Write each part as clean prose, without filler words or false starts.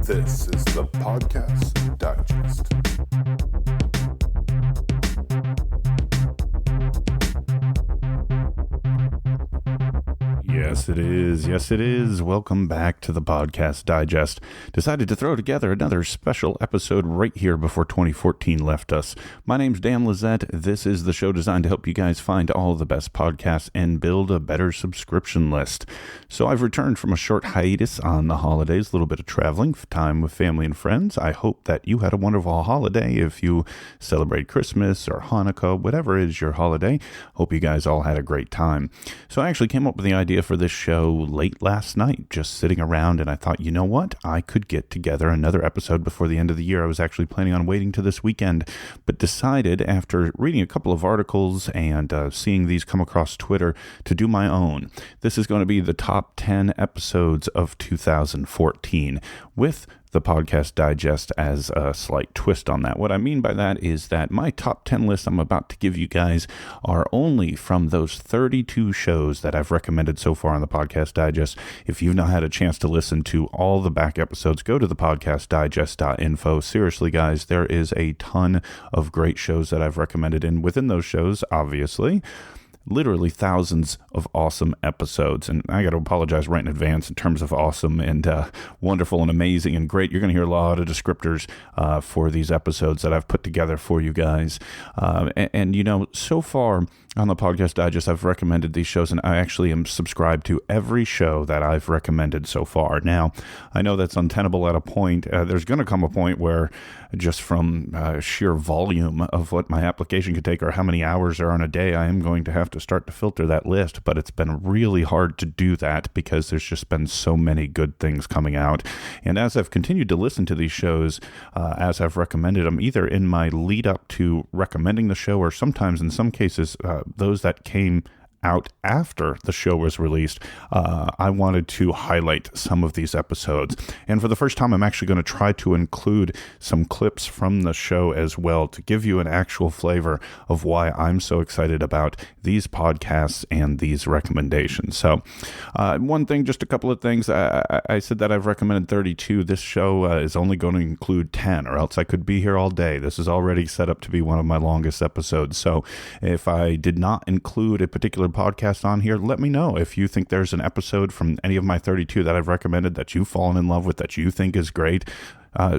This is the Podcast Digest. Yes, it is. Yes, it is. Welcome back to the Podcast Digest. Decided to throw together another special episode right here before 2014 left us. My name's Dan Lizette. This is the show designed to help you guys find all the best podcasts and build a better subscription list. So I've returned from a short hiatus on the holidays, a little bit of traveling, time with family and friends. I hope that you had a wonderful holiday. If you celebrate Christmas or Hanukkah, whatever is your holiday, hope you guys all had a great time. So I actually came up with the idea for this show late last night, just sitting around, and I thought, you know what, I could get together another episode before the end of the year. I was actually planning on waiting to this weekend, but decided after reading a couple of articles and seeing these come across Twitter to do my own. This is going to be the top 10 episodes of 2014 with the Podcast Digest as a slight twist on that. What I mean by that is that my top 10 list I'm about to give you guys are only from those 32 shows that I've recommended so far on the Podcast Digest. If you've not had a chance to listen to all the back episodes, go to thepodcastdigest.info. Seriously, guys, there is a ton of great shows that I've recommended, and within those shows, obviously, literally thousands of awesome episodes. And I got to apologize right in advance in terms of awesome and wonderful and amazing and great. You're going to hear a lot of descriptors for these episodes that I've put together for you guys. And you know, so far on the Podcast Digest, I've recommended these shows, and I actually am subscribed to every show that I've recommended so far. Now, I know that's untenable at a point. There's going to come a point where just from sheer volume of what my application could take or how many hours are on a day, I am going to have to start to filter that list. But it's been really hard to do that because there's just been so many good things coming out. And as I've continued to listen to these shows, as I've recommended them, either in my lead up to recommending the show or sometimes in some cases, those that came out after the show was released, I wanted to highlight some of these episodes. And for the first time, I'm actually going to try to include some clips from the show as well to give you an actual flavor of why I'm so excited about these podcasts and these recommendations. So one thing, just a couple of things. I said that I've recommended 32. This show is only going to include 10, or else I could be here all day. This is already set up to be one of my longest episodes. So if I did not include a particular podcast on here, let me know if you think there's an episode from any of my 32 that I've recommended that you've fallen in love with, that you think is great.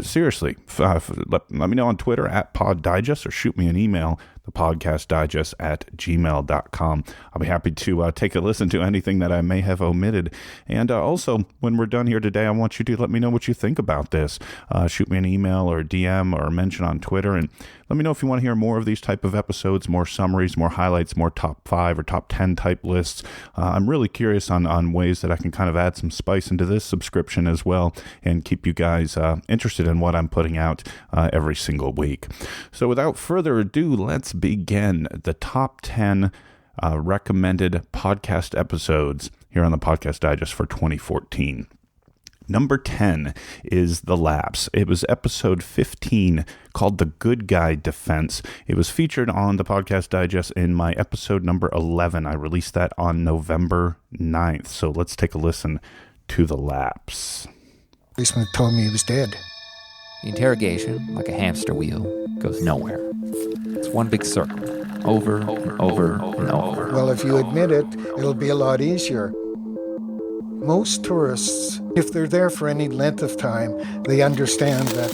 Seriously, let me know on Twitter at PodDigest, or shoot me an email, thepodcastdigest@gmail.com. I'll be happy to take a listen to anything that I may have omitted. And also, when we're done here today, I want you to let me know what you think about this. Shoot me an email or DM or mention on Twitter, and let me know if you want to hear more of these type of episodes, more summaries, more highlights, more top 5 or top 10 type lists. I'm really curious on ways that I can kind of add some spice into this subscription as well and keep you guys interested in what I'm putting out every single week. So without further ado, let's begin the top 10 recommended podcast episodes here on the Podcast Digest for 2014. Number 10 is The Lapse. It was episode 15 called The Good Guy Defense. It was featured on the Podcast Digest in my episode number 11. I released that on November 9th. So let's take a listen to The Lapse. Policeman told me he was dead. The interrogation, like a hamster wheel, goes nowhere. It's one big circle, over and over and over. Well, if you admit it, it'll be a lot easier. Most tourists, if they're there for any length of time, they understand that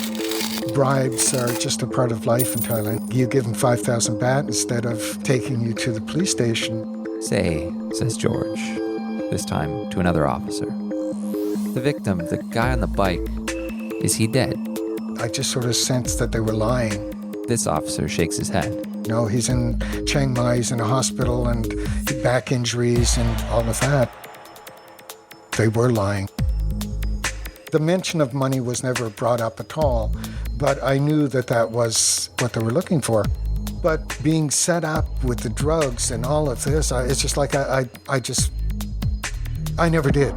bribes are just a part of life in Thailand. You give them 5,000 baht instead of taking you to the police station. Say, says George, this time to another officer. The victim, the guy on the bike, is he dead? I just sort of sensed that they were lying. This officer shakes his head. No, he's in Chiang Mai, he's in a hospital, and back injuries and all of that. They were lying. The mention of money was never brought up at all, but I knew that that was what they were looking for. But being set up with the drugs and all of this, it's just like I never did.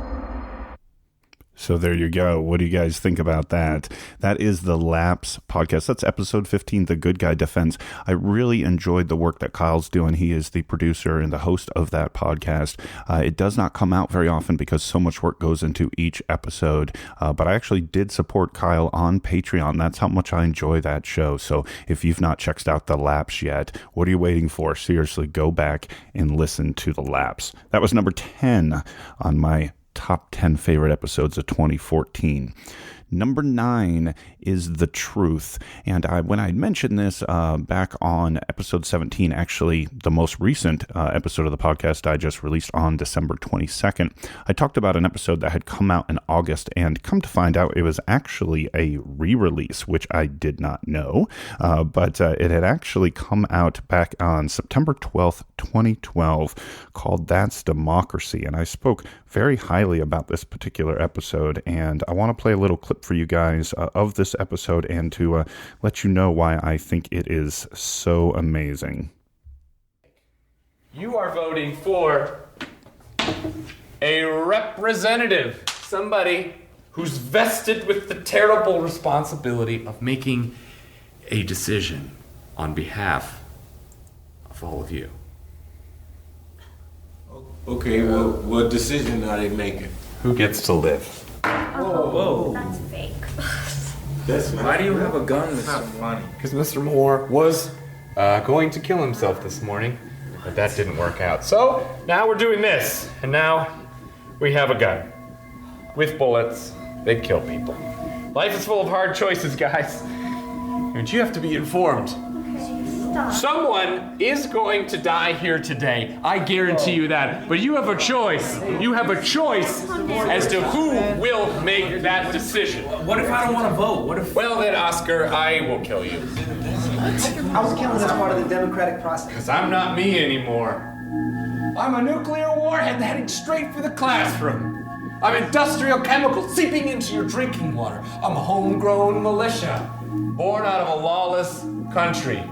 So there you go. What do you guys think about that? That is the Lapse podcast. That's episode 15, The Good Guy Defense. I really enjoyed the work that Kyle's doing. He is the producer and the host of that podcast. It does not come out very often because so much work goes into each episode. But I actually did support Kyle on Patreon. That's how much I enjoy that show. So if you've not checked out The Lapse yet, what are you waiting for? Seriously, go back and listen to The Lapse. That was number 10 on my top 10 favorite episodes of 2014. Number 9 is The Truth. And when I mentioned this back on episode 17, actually the most recent episode of the podcast I just released on December 22nd, I talked about an episode that had come out in August, and come to find out it was actually a re-release, which I did not know, but it had actually come out back on September 12th, 2012, called That's Democracy. And I spoke very highly about this particular episode, and I want to play a little clip for you guys of this episode and to let you know why I think it is so amazing. You are voting for a representative, somebody who's vested with the terrible responsibility of making a decision on behalf of all of you. Okay, well, what decision are they making? Who gets to live? Whoa. That's fake. That's Why do you have a gun, Mr. Moore? Because Mr. Moore was going to kill himself this morning, but that didn't work out. So now we're doing this, and now we have a gun with bullets. They kill people. Life is full of hard choices, guys, and you have to be informed. Stop. Someone is going to die here today. I guarantee you that. But you have a choice. You have a choice as to who will make that decision. What if I don't want to vote? What if... Well then, Oscar, I will kill you. How's killing as part of the democratic process? Because I'm not me anymore. I'm a nuclear warhead heading straight for the classroom. I'm industrial chemicals seeping into your drinking water. I'm a homegrown militia, born out of a lawless country.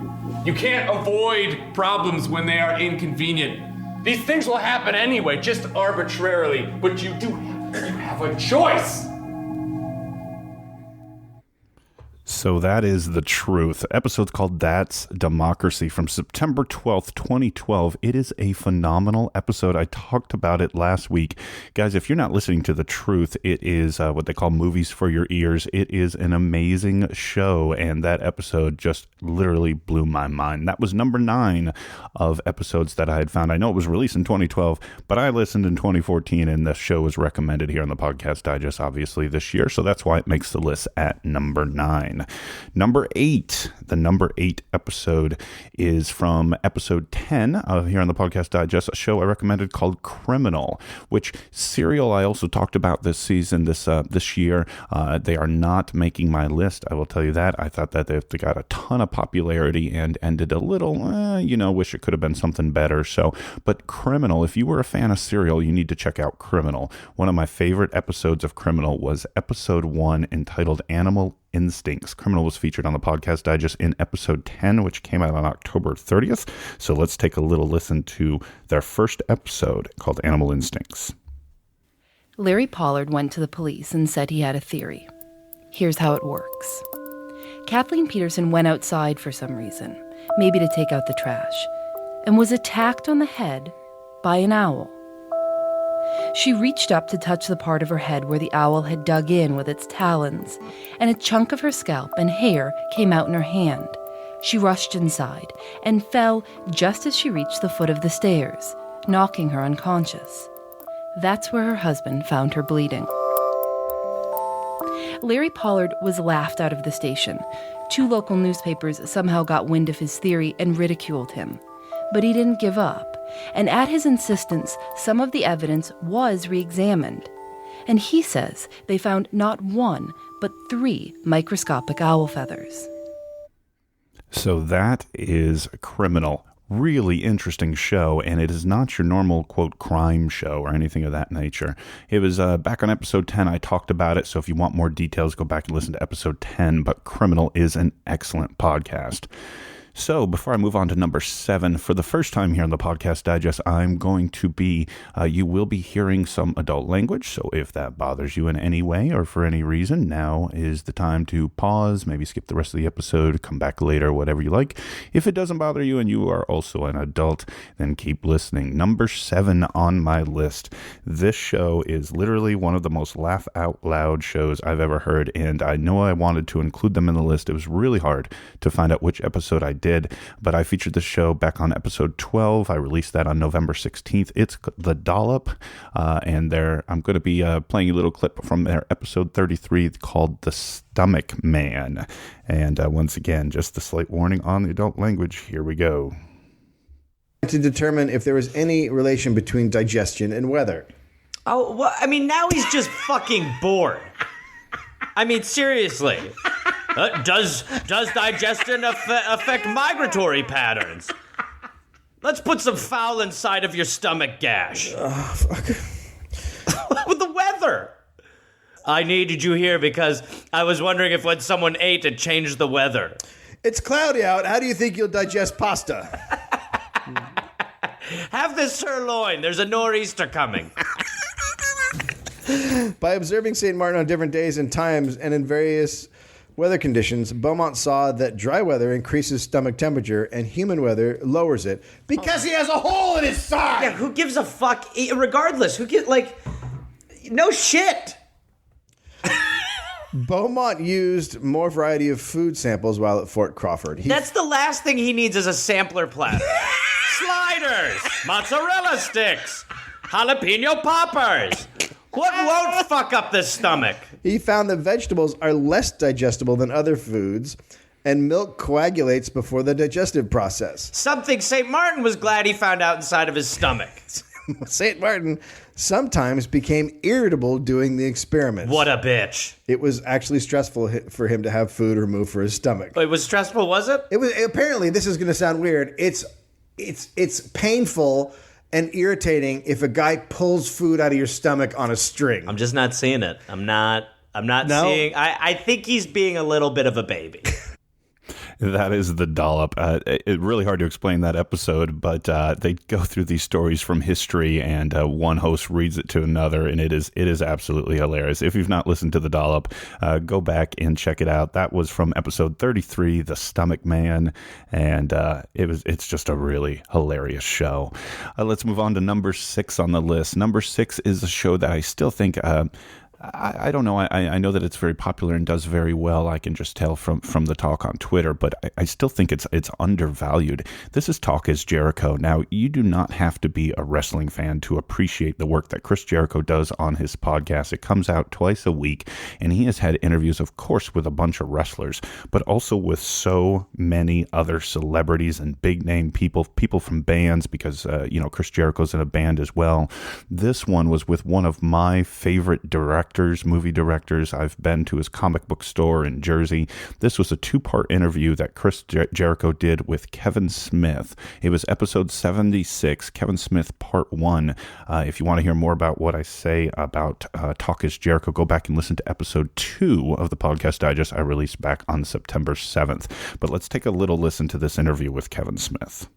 You can't avoid problems when they are inconvenient. These things will happen anyway, just arbitrarily, but you have a choice. So that is The Truth. Episode's called That's Democracy from September 12th, 2012. It is a phenomenal episode. I talked about it last week. Guys, if you're not listening to The Truth, it is what they call movies for your ears. It is an amazing show, and that episode just literally blew my mind. That was number 9 of episodes that I had found. I know it was released in 2012, but I listened in 2014, and the show was recommended here on the Podcast Digest, obviously, this year, so that's why it makes the list at number 9. Number 8, the number 8 episode is from episode 10 here on the Podcast Digest, a show I recommended called Criminal, which serial I also talked about this season, this year. They are not making my list, I will tell you that. I thought that they got a ton of popularity and ended a little, wish it could have been something better. But Criminal, if you were a fan of serial, you need to check out Criminal. One of my favorite episodes of Criminal was episode 1 entitled Animal Instincts. Criminal was featured on the Podcast Digest in episode 10, which came out on October 30th. So let's take a little listen to their first episode called Animal Instincts. Larry Pollard went to the police and said he had a theory. Here's how it works. Kathleen Peterson went outside for some reason, maybe to take out the trash, and was attacked on the head by an owl. She reached up to touch the part of her head where the owl had dug in with its talons, and a chunk of her scalp and hair came out in her hand. She rushed inside and fell just as she reached the foot of the stairs, knocking her unconscious. That's where her husband found her bleeding. Larry Pollard was laughed out of the station. 2 local newspapers somehow got wind of his theory and ridiculed him. But he didn't give up. And at his insistence, some of the evidence was re-examined. And he says they found not 1, but 3 microscopic owl feathers. So that is Criminal. Really interesting show, and it is not your normal, quote, crime show or anything of that nature. It was back on episode 10, I talked about it, so if you want more details, go back and listen to episode 10, but Criminal is an excellent podcast. So before I move on to number 7, for the first time here on the Podcast Digest, I'm going to be, you will be hearing some adult language. So if that bothers you in any way or for any reason, now is the time to pause, maybe skip the rest of the episode, come back later, whatever you like. If it doesn't bother you and you are also an adult, then keep listening. Number 7 on my list. This show is literally one of the most laugh out loud shows I've ever heard, and I know I wanted to include them in the list. It was really hard to find out which episode I did, but I featured this show back on episode 12. I released that on November 16th. It's The Dollop, and I'm going to be playing a little clip from their episode 33 called The Stomach Man. And once again, just a slight warning on the adult language. Here we go. To determine if there was any relation between digestion and weather. Oh, well, I mean, now he's just fucking bored. I mean, seriously. Does digestion affect migratory patterns? Let's put some foul inside of your stomach gash. Fuck. With the weather. I needed you here because I was wondering if when someone ate, it changed the weather. It's cloudy out. How do you think you'll digest pasta? Have this sirloin. There's a nor'easter coming. By observing St. Martin on different days and times and in various weather conditions, Beaumont saw that dry weather increases stomach temperature and humid weather lowers it because he has a hole in his side. Yeah, who gives a fuck? Regardless, no shit. Beaumont used more variety of food samples while at Fort Crawford. That's the last thing he needs is a sampler platter. Sliders, mozzarella sticks, jalapeno poppers. What won't fuck up the stomach? He found that vegetables are less digestible than other foods, and milk coagulates before the digestive process. Something St. Martin was glad he found out inside of his stomach. St. Martin sometimes became irritable doing the experiments. What a bitch. It was actually stressful for him to have food removed for his stomach. It was stressful, was it? It was. Apparently, this is going to sound weird. It's painful and irritating if a guy pulls food out of your stomach on a string. I'm just not seeing it. I'm not seeing. I think he's being a little bit of a baby. That is The Dollop. It's really hard to explain that episode, but they go through these stories from history, and one host reads it to another, and it is absolutely hilarious. If you've not listened to The Dollop, go back and check it out. That was from episode 33, The Stomach Man, and it's just a really hilarious show. Let's move on to number 6 on the list. Number 6 is a show that I still think... I don't know. I know that it's very popular and does very well. I can just tell from the talk on Twitter, but I still think it's undervalued. This is Talk As Jericho. Now, you do not have to be a wrestling fan to appreciate the work that Chris Jericho does on his podcast. It comes out twice a week, and he has had interviews, of course, with a bunch of wrestlers, but also with so many other celebrities and big name people from bands, because Chris Jericho's in a band as well. This one was with one of my favorite movie directors. I've been to his comic book store in Jersey. This was a 2-part interview that Chris Jericho did with Kevin Smith. It was episode 76, Kevin Smith Part 1. If you want to hear more about what I say about Talk As Jericho, go back and listen to episode 2 of the Podcast Digest I released back on September 7th. But let's take a little listen to this interview with Kevin Smith.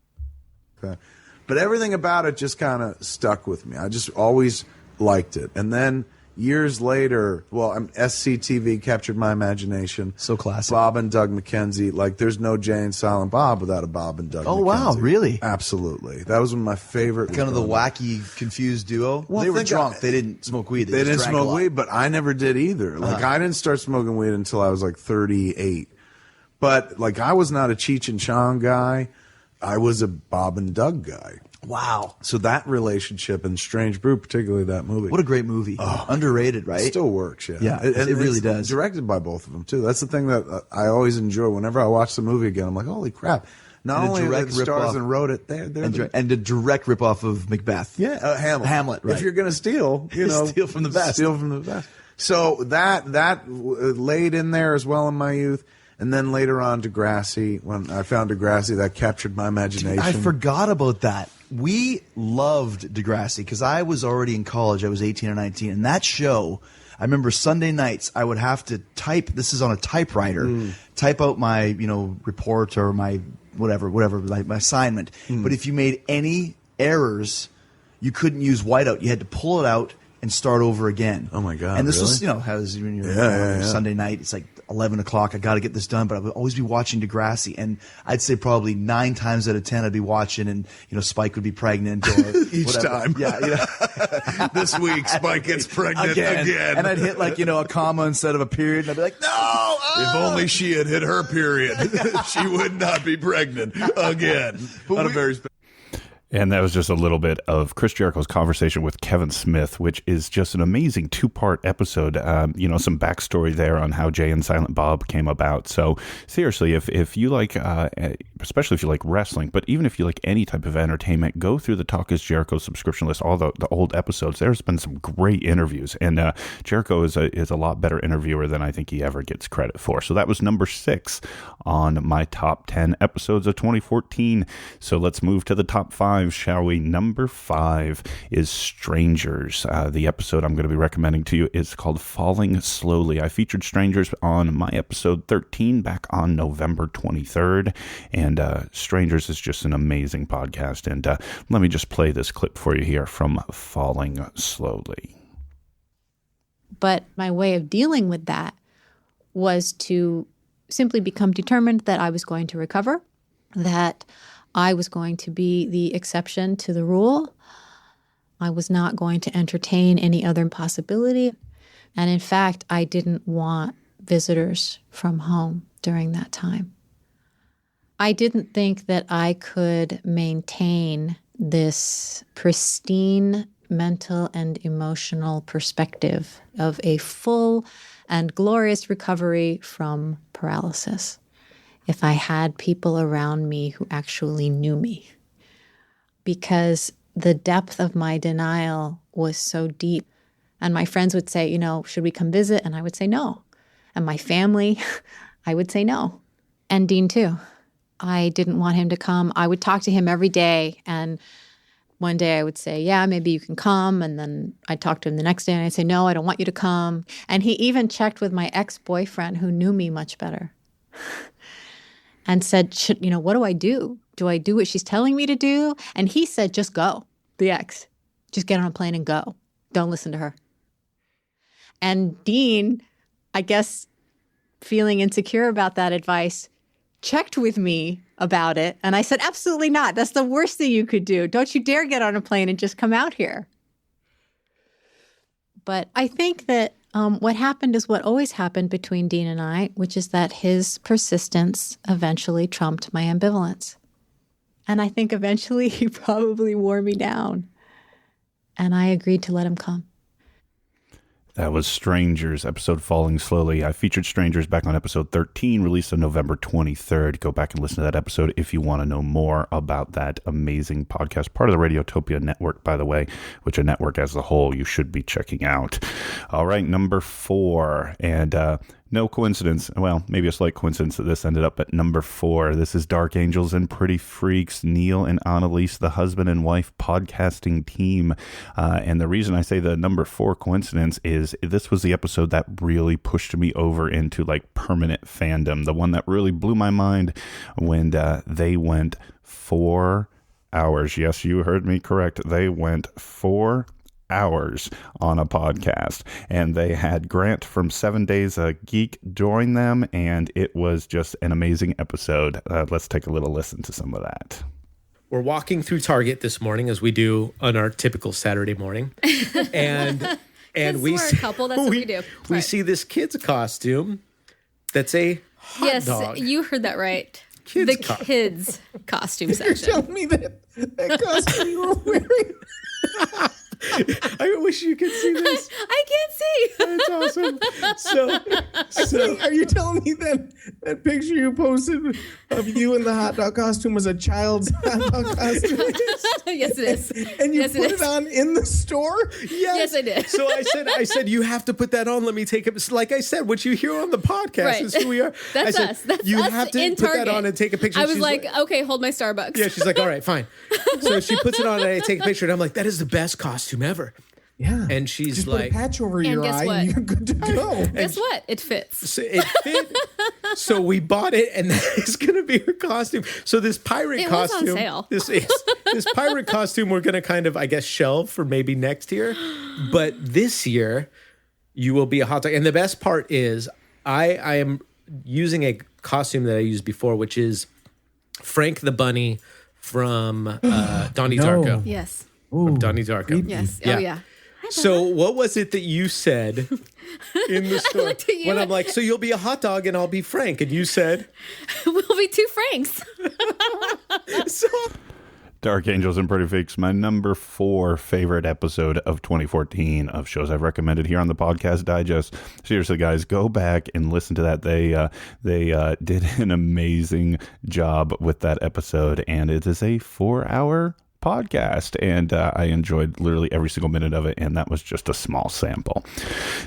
But everything about it just kind of stuck with me. I just always liked it. And then years later, SCTV captured my imagination. So classic. Bob and Doug McKenzie. There's no Jay and Silent Bob without a Bob and Doug McKenzie. Oh, wow, really? Absolutely. That was one of my favorite. Kind of the wacky, confused duo? Well, they were drunk. They didn't smoke weed. They didn't smoke weed, but I never did either. I didn't start smoking weed until I was 38. But, I was not a Cheech and Chong guy. I was a Bob and Doug guy. Wow. So that relationship and Strange Brew, particularly that movie. What a great movie. Underrated, right? It still works, yeah. Yeah, it really does. Directed by both of them, too. That's the thing that I always enjoy. Whenever I watch the movie again, I'm like, holy crap. Not only are they the stars and wrote it, and a direct ripoff of Macbeth. Yeah, Hamlet, right. If you're going to steal, steal from the best. Steal from the best. So that laid in there as well in my youth. And then later on, Degrassi, when I found Degrassi, that captured my imagination. Dude, I forgot about that. we loved Degrassi because I was already in college. I was 18 or 19. And that show, I remember Sunday nights, I would have to type, this is on a typewriter, type out my, report or my whatever, like my assignment. But if you made any errors, you couldn't use whiteout. You had to pull it out and start over again. Oh my God. And this really? was, how when you're Sunday night, it's like 11 o'clock, I got to get this done, but I would always be watching Degrassi, and I'd say probably 9 times out of 10 I'd be watching, and Spike would be pregnant or each whatever. time. Yeah, This week Spike gets pregnant again. And I'd hit a comma instead of a period, and I'd be like, no! If only she had hit her period, she would not be pregnant again. And that was just a little bit of Chris Jericho's conversation with Kevin Smith, which is just an amazing 2-part episode. Some backstory there on how Jay and Silent Bob came about. So seriously, if you like, especially if you like wrestling, but even if you like any type of entertainment, go through the Talk As Jericho subscription list, all the old episodes. There's been some great interviews, and Jericho is a lot better interviewer than I think he ever gets credit for. So that was number 6 on my top 10 episodes of 2014. So let's move to the top 5. Shall we? Number 5 is Strangers. The episode I'm going to be recommending to you is called Falling Slowly. I featured Strangers on my episode 13 back on November 23rd, and Strangers is just an amazing podcast. And let me just play this clip for you here from Falling Slowly. But my way of dealing with that was to simply become determined that I was going to recover, that I was going to be the exception to the rule. I was not going to entertain any other possibility. And in fact, I didn't want visitors from home during that time. I didn't think that I could maintain this pristine mental and emotional perspective of a full and glorious recovery from paralysis if I had people around me who actually knew me. Because the depth of my denial was so deep. And my friends would say, should we come visit? And I would say no. And my family, I would say no. And Dean too. I didn't want him to come. I would talk to him every day. And one day I would say, yeah, maybe you can come. And then I'd talk to him the next day and I'd say, no, I don't want you to come. And he even checked with my ex-boyfriend who knew me much better. And said, what do I do? Do I do what she's telling me to do? And he said, just go, the ex. Just get on a plane and go. Don't listen to her. And Dean, I guess, feeling insecure about that advice, checked with me about it. And I said, absolutely not. That's the worst thing you could do. Don't you dare get on a plane and just come out here. But I think that what happened is what always happened between Dean and I, which is that his persistence eventually trumped my ambivalence. And I think eventually he probably wore me down. And I agreed to let him come. That was Strangers, episode Falling Slowly. I featured Strangers back on episode 13, released on November 23rd. Go back and listen to that episode if you want to know more about that amazing podcast. Part of the Radiotopia network, by the way, which a network as a whole you should be checking out. All right, number 4. And no coincidence, well, maybe a slight coincidence that this ended up at number 4. This is Dark Angels and Pretty Freaks, Neil and Annalise, the husband and wife podcasting team. And the reason I say the number 4 coincidence is this was the episode that really pushed me over into like permanent fandom. The one that really blew my mind when they went 4 hours. Yes, you heard me correct. They went 4 hours on a podcast, and they had Grant from 7 Days a Geek join them, and it was just an amazing episode. Let's take a little listen to some of that. We're walking through Target this morning, as we do on our typical Saturday morning, and we we're a couple. That's what we do. We Right. see this kid's costume that's a hot dog. Yes, you heard that right. Kids Kids costume section. You're telling me that costume you were wearing. I wish you could see this. I can't see. That's awesome. So Are you telling me that picture you posted of you in the hot dog costume was a child's hot dog costume? Yes, it is. And you Yes, it put is. it on in the store? Yes, I did. So I said, you have to put that on. Let me take it. Like I said, what you hear on the podcast Right. is who we are. That's I said, us. That's you us have to in put Target. that on and take a picture. I was She's like, okay, hold my Starbucks. yeah, she's like, all right, fine. So she puts it on and I take a picture and I'm like, that is the best costume ever. Yeah. And she's Just like, put a patch over And your guess eye what? and you're good to go. Guess what? It fits. so it fit. So we bought it, and that is going to be her costume. So this pirate It was on costume, sale. this pirate costume, we're going to kind of, I guess, shelve for maybe next year. But this year, you will be a hot dog. And the best part is, I am using a costume that I used before, which is Frank the Bunny from Donnie No. Darko. Yes. From Donnie Darko. Yes. Oh, yeah. So what was it that you said in the store looked at you when I'm and- like, so you'll be a hot dog and I'll be Frank, and you said, We'll be 2 Franks. Dark Angels and Pretty Fakes, my number 4 favorite episode of 2014 of shows I've recommended here on the Podcast Digest. Seriously, guys, go back and listen to that. They did an amazing job with that episode, and it is a 4-hour podcast, and I enjoyed literally every single minute of it, and that was just a small sample.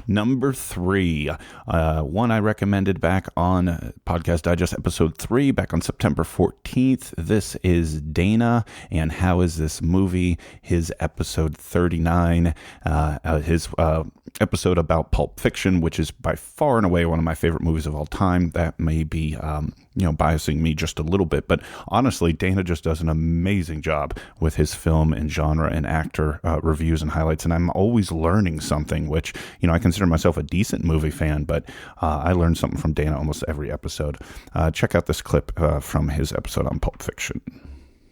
Number 3, one I recommended back on Podcast Digest episode 3 back on September 14th. This is Dana and How Is This Movie, his episode 39, his episode about Pulp Fiction, which is by far and away one of my favorite movies of all time. That may be biasing me just a little bit, but honestly, Dana just does an amazing job with his film and genre and actor reviews and highlights, and I'm always learning something, which, I consider myself a decent movie fan, but I learn something from Dana almost every episode. Check out this clip from his episode on Pulp Fiction.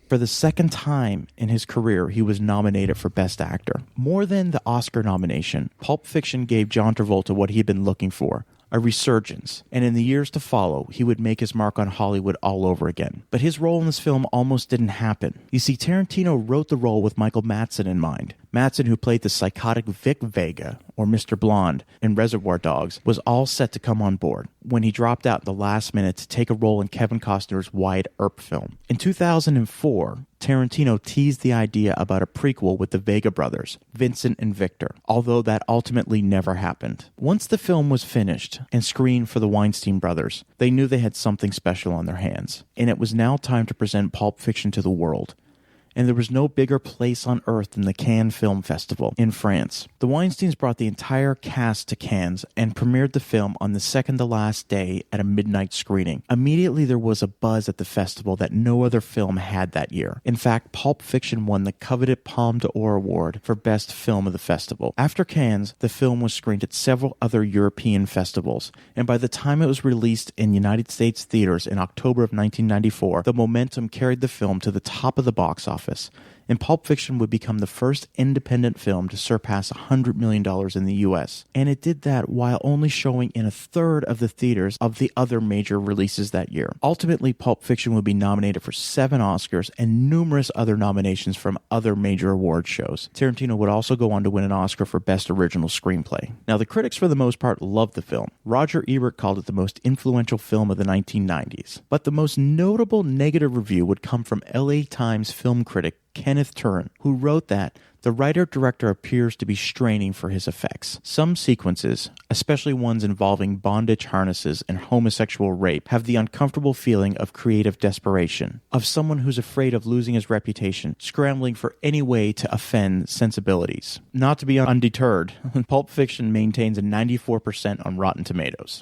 For the second time in his career, he was nominated for Best Actor. More than the Oscar nomination, Pulp Fiction gave John Travolta what he had been looking for, a resurgence, and in the years to follow, he would make his mark on Hollywood all over again. But his role in this film almost didn't happen. You see, Tarantino wrote the role with Michael Madsen in mind. Madsen, who played the psychotic Vic Vega, or Mr. Blonde, in Reservoir Dogs, was all set to come on board when he dropped out at the last minute to take a role in Kevin Costner's Wyatt Earp film. In 2004, Tarantino teased the idea about a prequel with the Vega brothers, Vincent and Victor, although that ultimately never happened. Once the film was finished and screened for the Weinstein brothers, they knew they had something special on their hands, and it was now time to present Pulp Fiction to the world. And there was no bigger place on earth than the Cannes Film Festival in France. The Weinsteins brought the entire cast to Cannes and premiered the film on the second-to-last day at a midnight screening. Immediately there was a buzz at the festival that no other film had that year. In fact, Pulp Fiction won the coveted Palme d'Or award for Best Film of the festival. After Cannes, the film was screened at several other European festivals, and by the time it was released in United States theaters in October of 1994, the momentum carried the film to the top of the box office. And Pulp Fiction would become the first independent film to surpass $100 million in the U.S. And it did that while only showing in a third of the theaters of the other major releases that year. Ultimately, Pulp Fiction would be nominated for 7 Oscars and numerous other nominations from other major award shows. Tarantino would also go on to win an Oscar for Best Original Screenplay. Now, the critics for the most part loved the film. Roger Ebert called it the most influential film of the 1990s. But the most notable negative review would come from LA Times film critic Kenneth Turin, who wrote that the writer-director appears to be straining for his effects. Some sequences, especially ones involving bondage harnesses and homosexual rape, have the uncomfortable feeling of creative desperation, of someone who's afraid of losing his reputation, scrambling for any way to offend sensibilities. Not to be undeterred, Pulp Fiction maintains a 94% on Rotten Tomatoes.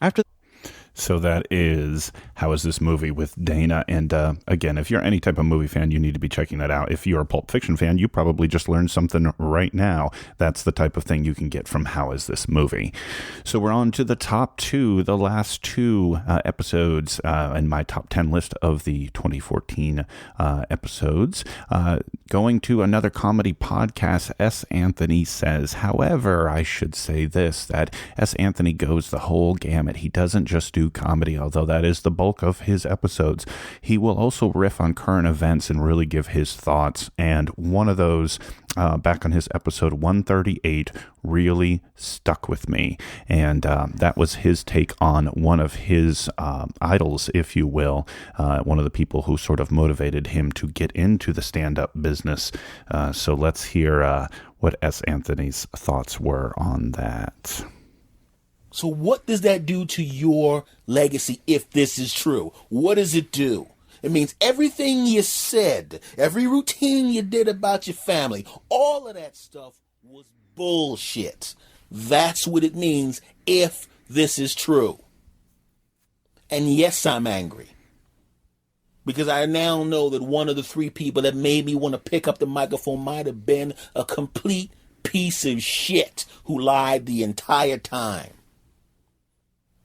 So that is How Is This Movie with Dana. And again, if you're any type of movie fan, you need to be checking that out. If you're a Pulp Fiction fan, you probably just learned something right now. That's the type of thing you can get from How Is This Movie. So we're on to the top 2, the last 2 episodes in my top 10 list of the 2014 episodes. Going to another comedy podcast, S. Anthony Says. However, I should say this, that S. Anthony goes the whole gamut. He doesn't just do to comedy, although that is the bulk of his episodes. He will also riff on current events and really give his thoughts. And one of those, back on his episode 138, really stuck with me. And that was his take on one of his idols, if you will, one of the people who sort of motivated him to get into the stand-up business. So let's hear what S. Anthony's thoughts were on that. So what does that do to your legacy if this is true? What does it do? It means everything you said, every routine you did about your family, all of that stuff was bullshit. That's what it means if this is true. And yes, I'm angry. Because I now know that one of the three people that made me want to pick up the microphone might have been a complete piece of shit who lied the entire time.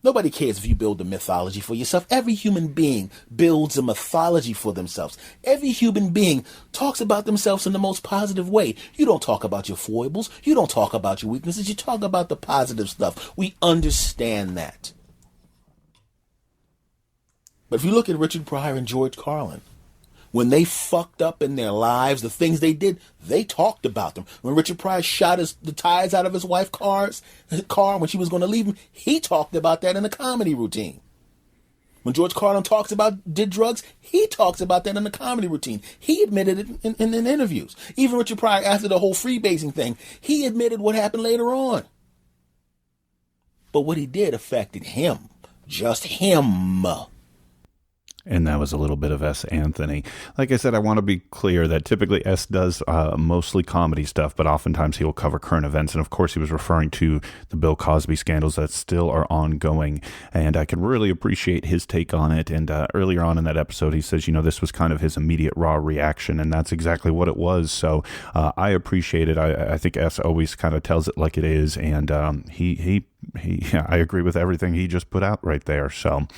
Nobody cares if you build a mythology for yourself. Every human being builds a mythology for themselves. Every human being talks about themselves in the most positive way. You don't talk about your foibles. You don't talk about your weaknesses. You talk about the positive stuff. We understand that. But if you look at Richard Pryor and George Carlin, when they fucked up in their lives, the things they did, they talked about them. When Richard Pryor shot the tires out of his wife's car when she was going to leave him, he talked about that in a comedy routine. When George Carlin did drugs, he talks about that in a comedy routine. He admitted it in interviews. Even Richard Pryor, after the whole freebasing thing, he admitted what happened later on. But what he did affected him. Just him. And that was a little bit of S. Anthony. Like I said, I want to be clear that typically S does mostly comedy stuff, but oftentimes he will cover current events. And of course, he was referring to the Bill Cosby scandals that still are ongoing. And I can really appreciate his take on it. And earlier on in that episode, he says, this was kind of his immediate raw reaction. And that's exactly what it was. So I appreciate it. I think S always kind of tells it like it is. And I agree with everything he just put out right there. So,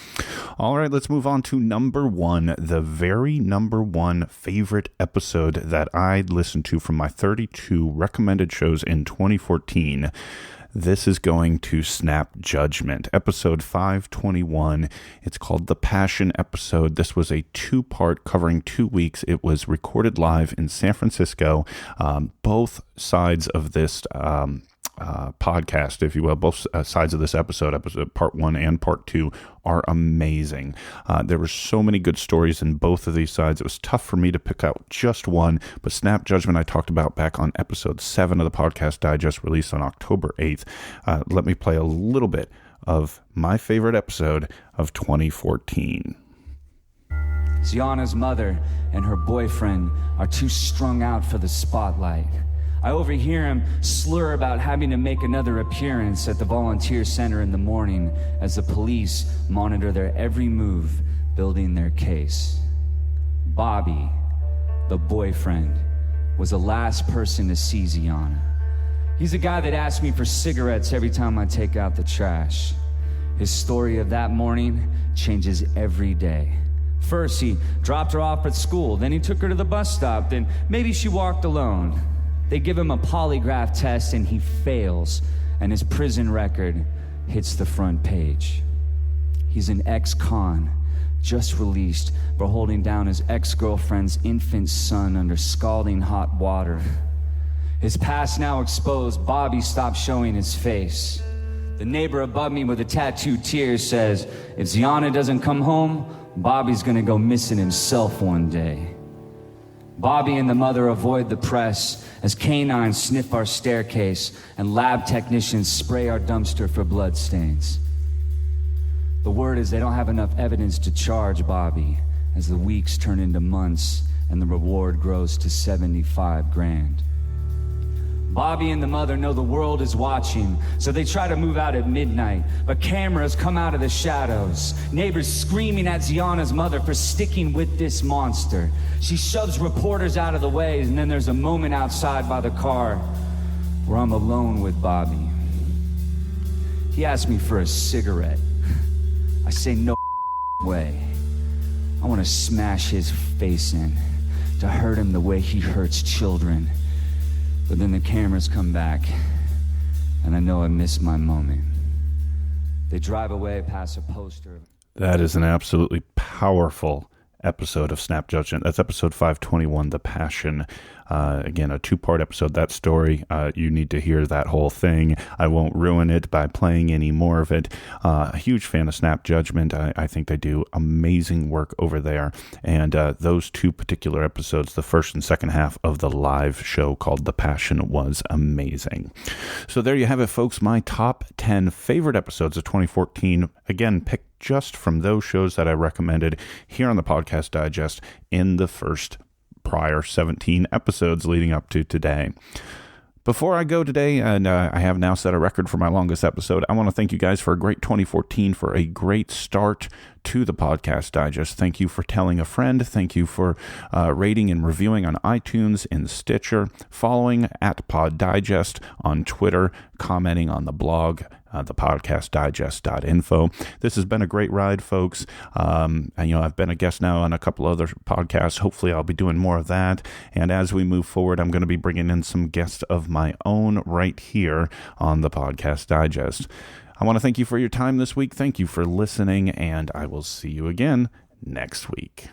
all right, let's move on to number one, the very number one favorite episode that I listened to from my 32 recommended shows in 2014. This is going to Snap Judgment, episode 521. It's called The Passion episode. This was a two-part covering 2 weeks. It was recorded live in San Francisco. Both sides of this podcast, if you will, both sides of this episode part 1 and part 2 are amazing. There were so many good stories in both of these sides. It was tough for me to pick out just one, but Snap Judgment I talked about back on episode 7 of the Podcast Digest, released on October 8th. Let me play a little bit of my favorite episode of 2014. Ziana's mother and her boyfriend are too strung out for the spotlight. I overhear him slur about having to make another appearance at the volunteer center in the morning as the police monitor their every move, building their case. Bobby, the boyfriend, was the last person to see Ziana. He's the guy that asks me for cigarettes every time I take out the trash. His story of that morning changes every day. First, he dropped her off at school, then he took her to the bus stop, then maybe she walked alone. They give him a polygraph test and he fails, and his prison record hits the front page. He's an ex-con, just released for holding down his ex-girlfriend's infant son under scalding hot water. His past now exposed, Bobby stopped showing his face. The neighbor above me with a tattooed tear says, if Ziana doesn't come home, Bobby's gonna go missing himself one day. Bobby and the mother avoid the press as canines sniff our staircase and lab technicians spray our dumpster for bloodstains. The word is they don't have enough evidence to charge Bobby as the weeks turn into months and the reward grows to $75,000. Bobby and the mother know the world is watching, so they try to move out at midnight, but cameras come out of the shadows. Neighbors screaming at Ziana's mother for sticking with this monster. She shoves reporters out of the way, and then there's a moment outside by the car where I'm alone with Bobby. He asks me for a cigarette. I say no way. I want to smash his face in, to hurt him the way he hurts children. But then the cameras come back, and I know I missed my moment. They drive away past a poster. That is an absolutely powerful episode of Snap Judgment. That's episode 521, The Passion. Again, a 2-part episode. That story, you need to hear that whole thing. I won't ruin it by playing any more of it. A huge fan of Snap Judgment. I think they do amazing work over there. And those 2 particular episodes, the first and second half of the live show called The Passion, was amazing. So there you have it, folks. My top 10 favorite episodes of 2014. Again, picked just from those shows that I recommended here on the Podcast Digest in the first prior 17 episodes leading up to today. Before I go today, and I have now set a record for my longest episode, I want to thank you guys for a great 2014, for a great start to the Podcast Digest. Thank you for telling a friend. Thank you for rating and reviewing on iTunes and Stitcher, following at Pod Digest on Twitter, commenting on the blog, thepodcastdigest.info. This has been a great ride, folks. And, I've been a guest now on a couple other podcasts. Hopefully I'll be doing more of that. And as we move forward, I'm going to be bringing in some guests of my own right here on the Podcast Digest. I want to thank you for your time this week. Thank you for listening, and I will see you again next week.